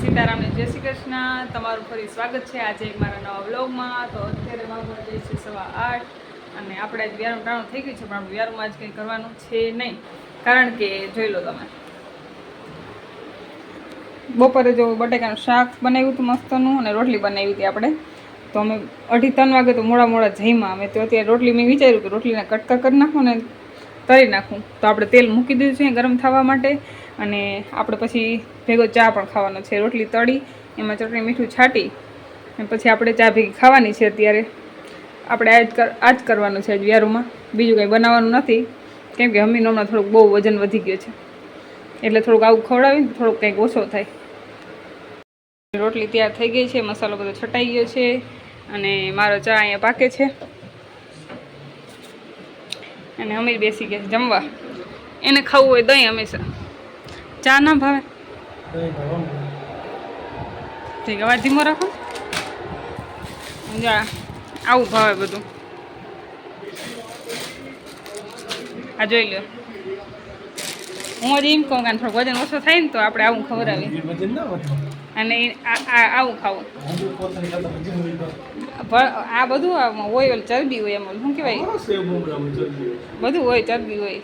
સીતારામને જય શ્રી કૃષ્ણ. તમારું ફરી સ્વાગત છે આજે મારા નવા વ્લોગમાં. તો અત્યારે વાગવા જાય છે 8:15 અને આપણે આજ વ્યારું ટાણું થઈ ગયું છે, પણ આપણે વ્યારુંમાં આજ કંઈ કરવાનું છે નહીં. કારણ કે જોઈ લો તમે, બપોરે જો બટેકાનું શાક બનાવ્યું હતું મસ્તનું અને રોટલી બનાવી હતી આપણે. તો અમે 2:30-3 વાગે તો મોડા જઈમાં. અમે તો અત્યારે રોટલી મેં વિચાર્યું કે રોટલીના કટકા કરી નાખું ને તળી નાખું. તો આપણે તેલ મૂકી દીધું છે ગરમ થવા માટે અને આપણે પછી ભેગો ચા પણ ખાવાનો છે. રોટલી તળી એમાં ચટણી મીઠું છાંટી અને પછી આપણે ચા ભેગી ખાવાની છે. અત્યારે આપણે આ જ કરવાનું છે વ્યારુમાં, બીજું કંઈ બનાવવાનું નથી. કેમ કે હમીનો હમણાં થોડુંક બહુ વજન વધી ગયું છે, એટલે થોડુંક આવું ખવડાવીને થોડુંક કંઈક ઓછો થાય. રોટલી તૈયાર થઈ ગઈ છે, મસાલો બધો છટાઈ ગયો છે અને મારો ચા અહીંયા પાકે છે અને અમીર બેસી ગયા છે જમવા. એને ખાવું હોય દહીં હંમેશા, ચા ના ભાવે. ઠીક, અવાજ ધીમો રાખો. આવું ભાવે બધું. આ જોઈ લો, હું હજી એમ કહું કે થોડુંક વજન ઓછો થાય ને તો આપણે આવું ખવડાવીએ અને આવું ખાવું. આ બધું હોય, ચરબી હોય, એમાં શું કહેવાય, બધું હોય, ચરબી હોય.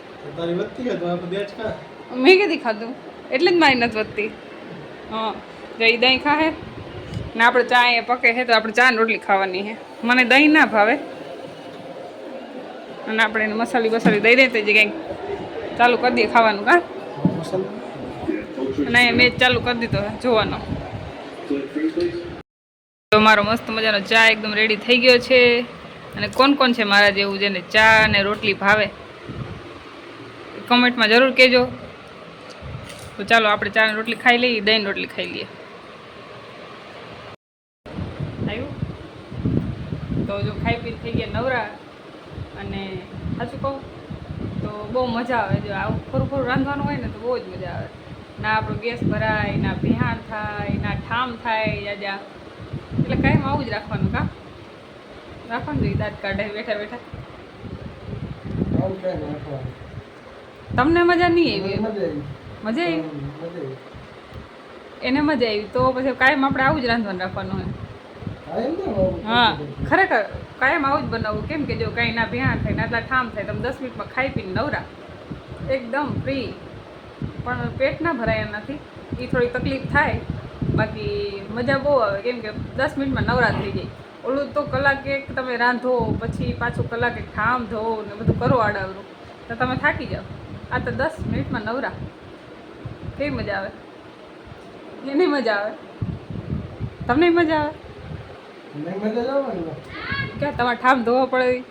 મેં કીધી ખાધું એટલે જ મારી નથી વધતી. હા, જઈ દહીં ખાહે ને આપણે ચા એ પકે છે તો આપણે ચા ને રોટલી ખાવાની છે. મને દહીં ના ભાવે અને આપણે એને મસાલી દઈ દઈએ તો જે કંઈક ચાલુ કરી દઈએ ખાવાનું. કા અને મેચ ચાલુ કરી દીધો જોવાનો. તો મારો મસ્ત મજાનો ચા એકદમ રેડી થઈ ગયો છે. અને કોણ છે મારા જેવું જેને ચા અને રોટલી ભાવે, કમેન્ટમાં જરૂર કહેજો. તો ચાલો આપણે ચા ને રોટલી ખાઈ લઈએ, દહીં રોટલી ખાઈ લઈએ. આવ્યું તો જો ખાઈ પી થઈ ગયા નવરા. અને સાચું કહું તો બહુ મજા આવે. જો આવું થોડું રાંધવાનું હોય ને તો બહુ જ મજા આવે. ના આપણો ગેસ ભરાય, ના ભેહાણ થાય, ના ઠામ થાય જાજા. એટલે કાંઈ આવું જ રાખવાનું. કા રાખવાનું જોઈએ, દાંત કાઢે બેઠા બેઠા. તમને મજા નહીં આવી? મજા આવી? એને મજા આવી તો પછી કાયમ આપણે આવું જ રાંધવાનું રાખવાનું હોય. હા, ખરેખર કાયમ આવું જ બનાવવું. કેમ કે જો કાંઈ ના ભેહાણ થાય, ના ઠામ થાય, તમે 10 મિનિટમાં ખાઈ પીને નવરા, એકદમ ફ્રી. પણ પેટ ના ભરાય એનાથી, એ થોડી તકલીફ થાય. બાકી મજા બહુ આવે, કેમ કે 10 મિનિટમાં નવરા થઈ જાય. ઓલું તો કલાક એક તમે રાંધો, પછી પાછું કલાક એક ઠામ ધો ને બધું કરો આડાવરું, તો તમે થાકી જાઓ. આ તો 10 મિનિટમાં નવરા. કેવી મજા આવે? એની મજા આવે, તમને મજા આવે. ક્યાં તમારે ઠામ ધોવા પડે?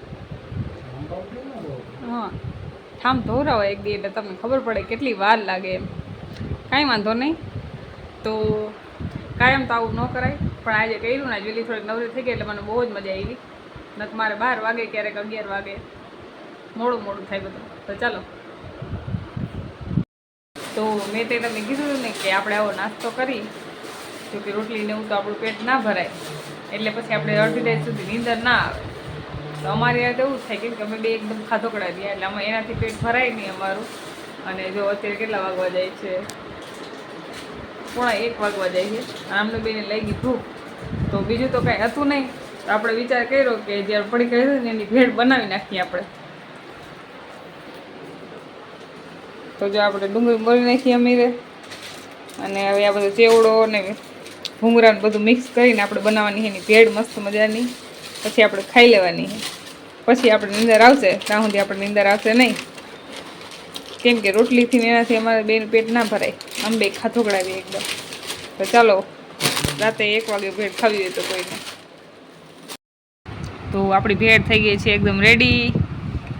હા, ઠામ ધોવરાવો એક દી એટલે તમને ખબર પડે કેટલી વાર લાગે એમ. કાંઈ વાંધો નહીં. તો કાયમ તો આવું ન કરાય, પણ આજે કર્યું ને, વેલી થોડીક નવરી થઈ ગઈ એટલે મને બહુ જ મજા આવી. નથી મારે 12 વાગે, ક્યારેક 11 વાગે મોડું થાય બધું. તો ચાલો, તો મેં તે તમને કીધું ને કે આપણે આવો નાસ્તો કરી, જોકે રોટલીને એવું તો આપણું પેટ ના ભરાય, એટલે પછી આપણે અડધી રાત સુધી નીંદર ના આવે. તો અમારી યાદ એવું થાય, કેમ કે અમે બે એકદમ ખાધોકડા ગયા એટલે અમે એનાથી પેટ ભરાય નહીં અમારું. અને જો અત્યારે કેટલા વાગવા જાય છે, 1:15 વાગવા જાય છે. આમને બેને લઈ ગઈ ભૂખ. તો બીજું તો કાંઈ હતું નહીં. તો આપણે વિચાર કર્યો કે જ્યારે પડી ગઈ ને એની ભેળ બનાવી નાખીએ આપણે. તો જો આપણે ડુંગળી બોળી નાખીએ અમીરે, અને હવે આ બધો ચેવડો ને ભૂંગળાને બધું મિક્સ કરીને આપણે બનાવવાની એની ભેળ મસ્ત મજાની. પછી આપણે ખાઈ લેવાની છે. પછી આપણે નીંદર આવશે, ત્યાં સુધી આપણે નીંદર આવશે નહીં. કેમ કે રોટલીથી એનાથી અમારે બેનું પેટ ના ભરાય, અમે બે ખાધોકડાવીએ એકદમ. તો ચાલો, રાતે 1 વાગે ભેળ ખાવી હોય તો કોઈને. તો આપણી ભેળ થઈ ગઈ છે એકદમ રેડી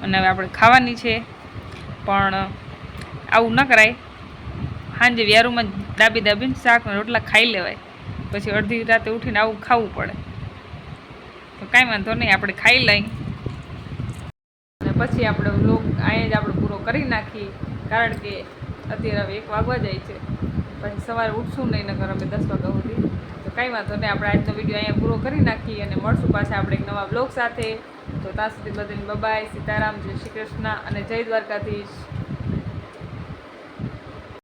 અને હવે આપણે ખાવાની છે. પણ આવું ન કરાય, સાંજે વ્યારુમાં દાબીને શાક ને રોટલા ખાઈ લેવાય, પછી અડધી રાતે ઉઠીને આવું ખાવું પડે. તો કાંઈ વાંધો નહીં, આપણે ખાઈ લઈ અને પછી આપણે વ્લોગ અહીંયા જ આપણે પૂરો કરી નાખીએ. કારણ કે અત્યારે હવે 1 વાગવા જાય છે, પછી સવારે ઉઠશું નહીં, નકર અમે 10 વાગ્યા સુધી. તો કાંઈ વાંધો નહીં, આપણે આજનો વિડીયો અહીંયા પૂરો કરી નાખીએ અને મળશું પાછા આપણે એક નવા વ્લોગ સાથે. તો ત્યાં સુધી બધાને બાય, સીતારામ, જય શ્રી કૃષ્ણ અને જય દ્વારકાધીશ.